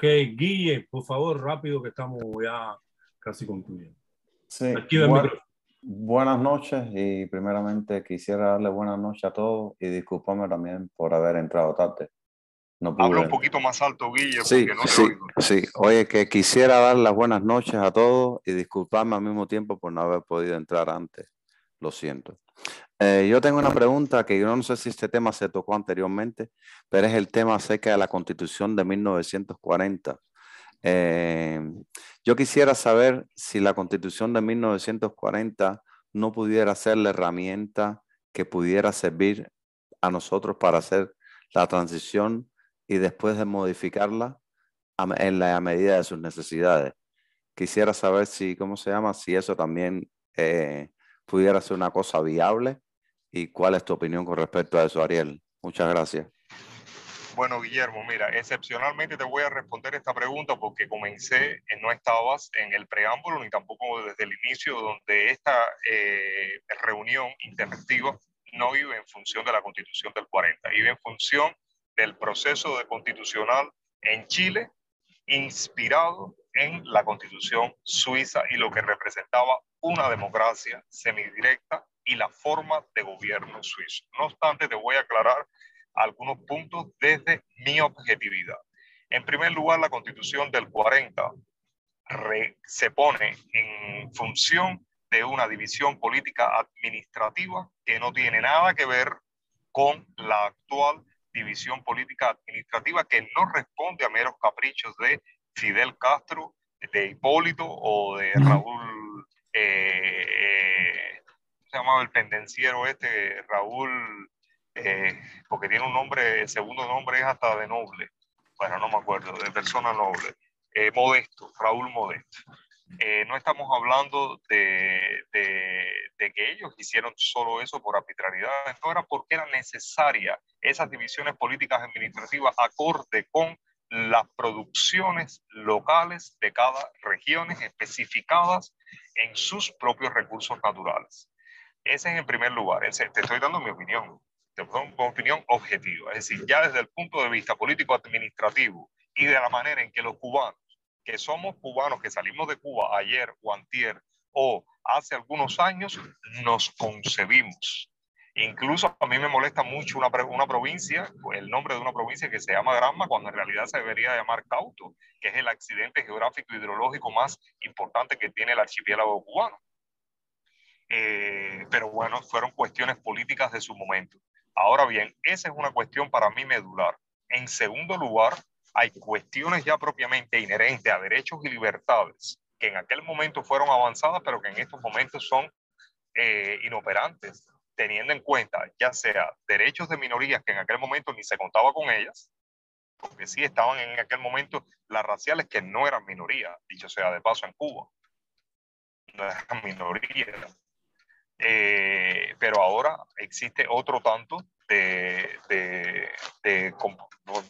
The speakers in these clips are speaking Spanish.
Guille, por favor, rápido que estamos ya casi concluyendo. Sí, Activa el micrófono. buenas noches y primeramente quisiera darle buenas noches a todos y disculparme también por haber entrado tarde. No pude. Habla un poquito más alto, Guille, Sí, porque no te sí, oigo. sí. Oye, que quisiera dar las buenas noches a todos y disculparme al mismo tiempo por no haber podido entrar antes. Lo siento. Yo tengo una pregunta que yo no sé si este tema se tocó anteriormente, pero es el tema acerca de la Constitución de 1940. Yo quisiera saber si la Constitución de 1940 no pudiera ser la herramienta que pudiera servir a nosotros para hacer la transición y después de modificarla en la medida de sus necesidades. Quisiera saber si, ¿cómo se llama? Si eso también pudiera ser una cosa viable y cuál es tu opinión con respecto a eso, Ariel. Muchas gracias. Bueno, Guillermo, mira, excepcionalmente te voy a responder esta pregunta porque no estabas en el preámbulo ni tampoco desde el inicio, donde esta reunión interactiva no iba en función de la Constitución del 40, iba en función del proceso constitucional en Chile, inspirado en la Constitución suiza y lo que representaba una democracia semidirecta y la forma de gobierno suizo. No obstante, te voy a aclarar algunos puntos desde mi objetividad. En primer lugar, la Constitución del 40 se pone en función de una división política administrativa que no tiene nada que ver con la actual división política administrativa, que no responde a meros caprichos de Fidel Castro, de Hipólito o de Raúl, ¿cómo se llamaba el pendenciero este? Raúl, porque tiene un nombre, el segundo nombre es hasta de noble, bueno, no me acuerdo, de persona noble, Modesto, Raúl Modesto. No estamos hablando de que ellos hicieron solo eso por arbitrariedad, no era porque era necesaria esas divisiones políticas administrativas acorde con las producciones locales de cada región especificadas en sus propios recursos naturales. Ese es en primer lugar. Te estoy dando mi opinión, mi opinión objetiva. Es decir, ya desde el punto de vista político-administrativo y de la manera en que los cubanos, que somos cubanos, que salimos de Cuba ayer o antier o hace algunos años, nos concebimos. Incluso a mí me molesta mucho una provincia, el nombre de una provincia que se llama Granma, cuando en realidad se debería llamar Cauto, que es el accidente geográfico hidrológico más importante que tiene el archipiélago cubano. Pero bueno, fueron cuestiones políticas de su momento. Ahora bien, esa es una cuestión para mí medular. En segundo lugar, hay cuestiones ya propiamente inherentes a derechos y libertades que en aquel momento fueron avanzadas, pero que en estos momentos son inoperantes, teniendo en cuenta ya sea derechos de minorías que en aquel momento ni se contaba con ellas, porque sí estaban en aquel momento las raciales que no eran minorías, dicho sea de paso en Cuba, no eran minorías. Pero ahora existe otro tanto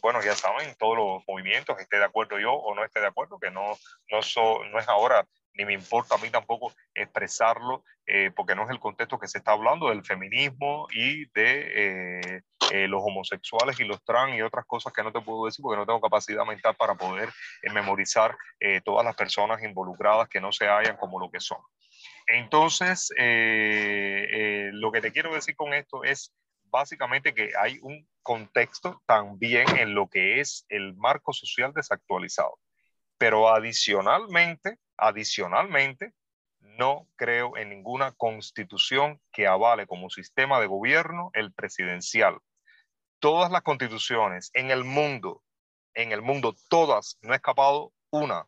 bueno, ya saben, todos los movimientos, esté de acuerdo yo o no esté de acuerdo, que no es ahora, ni me importa a mí tampoco expresarlo, porque no es el contexto que se está hablando del feminismo y de los homosexuales y los trans y otras cosas que no te puedo decir porque no tengo capacidad mental para poder memorizar todas las personas involucradas que no se hallan como lo que son. Entonces, lo que te quiero decir con esto es básicamente que hay un contexto también en lo que es el marco social desactualizado. Pero adicionalmente, no creo en ninguna constitución que avale como sistema de gobierno el presidencial. Todas las constituciones en el mundo, todas, no ha escapado una,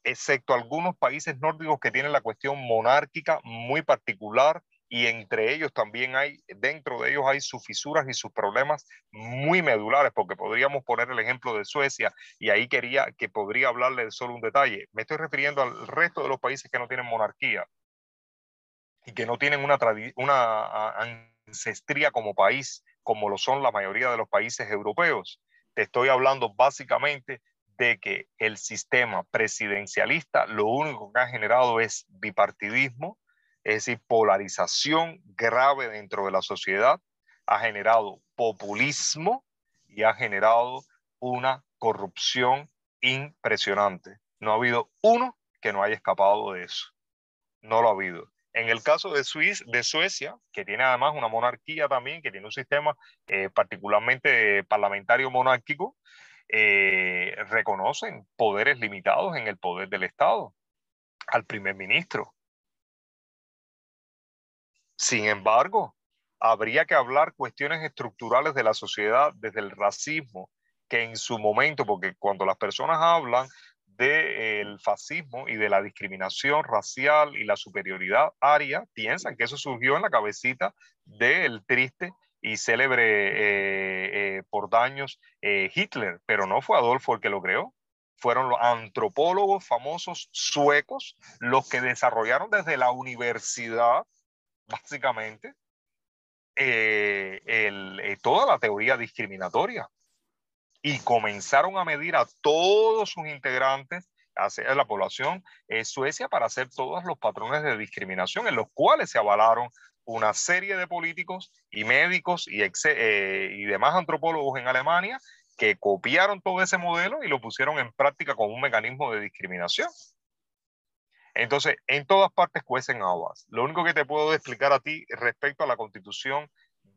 excepto algunos países nórdicos que tienen la cuestión monárquica muy particular y entre ellos también dentro de ellos hay sus fisuras y sus problemas muy medulares, porque podríamos poner el ejemplo de Suecia y ahí podría hablarle de solo un detalle. Me estoy refiriendo al resto de los países que no tienen monarquía y que no tienen una ancestría como país, como lo son la mayoría de los países europeos. Te estoy hablando básicamente de que el sistema presidencialista lo único que ha generado es bipartidismo, es decir, polarización grave dentro de la sociedad, ha generado populismo y ha generado una corrupción impresionante. No ha habido uno que no haya escapado de eso. No lo ha habido. En el caso de Suecia, que tiene además una monarquía también, que tiene un sistema particularmente parlamentario monárquico, reconocen poderes limitados en el poder del Estado al primer ministro. Sin embargo, habría que hablar cuestiones estructurales de la sociedad desde el racismo, que en su momento, porque cuando las personas hablan del fascismo y de la discriminación racial y la superioridad aria, piensan que eso surgió en la cabecita del triste y célebre por daños Hitler, pero no fue Adolfo el que lo creó. Fueron los antropólogos famosos suecos los que desarrollaron desde la universidad, básicamente, toda la teoría discriminatoria, y comenzaron a medir a todos sus integrantes, a la población Suecia, para hacer todos los patrones de discriminación, en los cuales se avalaron una serie de políticos y médicos y demás antropólogos en Alemania, que copiaron todo ese modelo y lo pusieron en práctica como un mecanismo de discriminación. Entonces, en todas partes cuecen habas. Lo único que te puedo explicar a ti respecto a la Constitución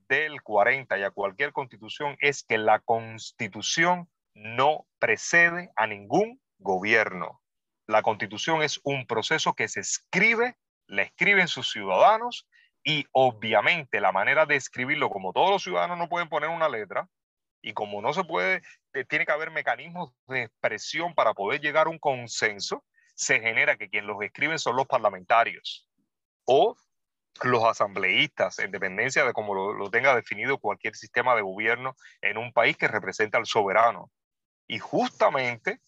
del 40 y a cualquier Constitución es que la Constitución no precede a ningún gobierno. La Constitución es un proceso que se escribe, la escriben sus ciudadanos, y obviamente la manera de escribirlo, como todos los ciudadanos no pueden poner una letra, y como no se puede, tiene que haber mecanismos de expresión para poder llegar a un consenso, se genera que quien los escriben son los parlamentarios o los asambleístas, en dependencia de cómo lo tenga definido cualquier sistema de gobierno en un país que representa al soberano. Y justamente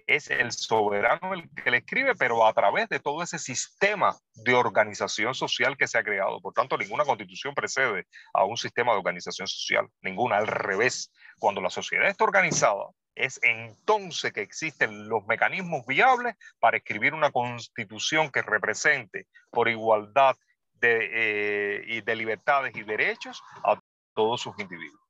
es el soberano el que le escribe, pero a través de todo ese sistema de organización social que se ha creado. Por tanto, ninguna constitución precede a un sistema de organización social, ninguna. Al revés, cuando la sociedad está organizada, es entonces que existen los mecanismos viables para escribir una constitución que represente por igualdad de libertades y derechos a todos sus individuos.